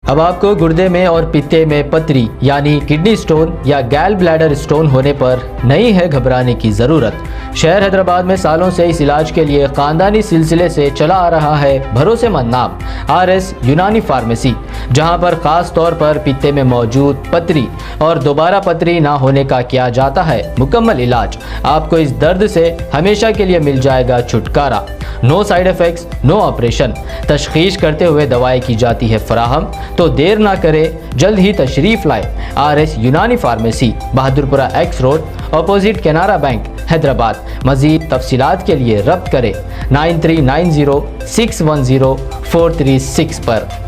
अब आपको गुर्दे में और पित्ते में पथरी यानी किडनी स्टोन या गैल ब्लैडर स्टोन होने पर नहीं है घबराने की ज़रूरत। शहर हैदराबाद में सालों से इस इलाज के लिए ख़ानदानी सिलसिले से चला आ रहा है भरोसेमंद नाम RS यूनानी फार्मेसी, जहां पर ख़ास तौर पर पित्ते में मौजूद पथरी और दोबारा पथरी ना होने का किया जाता है मुकम्मल इलाज। आपको इस दर्द से हमेशा के लिए मिल जाएगा छुटकारा। No side effects, no operation. तशखीस करते हुए दवाएं की जाती है फराहम। तो देर ना करें, जल्द ही तशरीफ़ लाए RS यूनानी pharmacy, Bahadurpura X road, opposite Canara bank, Hyderabad. मज़ीद तफसीलात के लिए रब्त करें 9390610436 पर।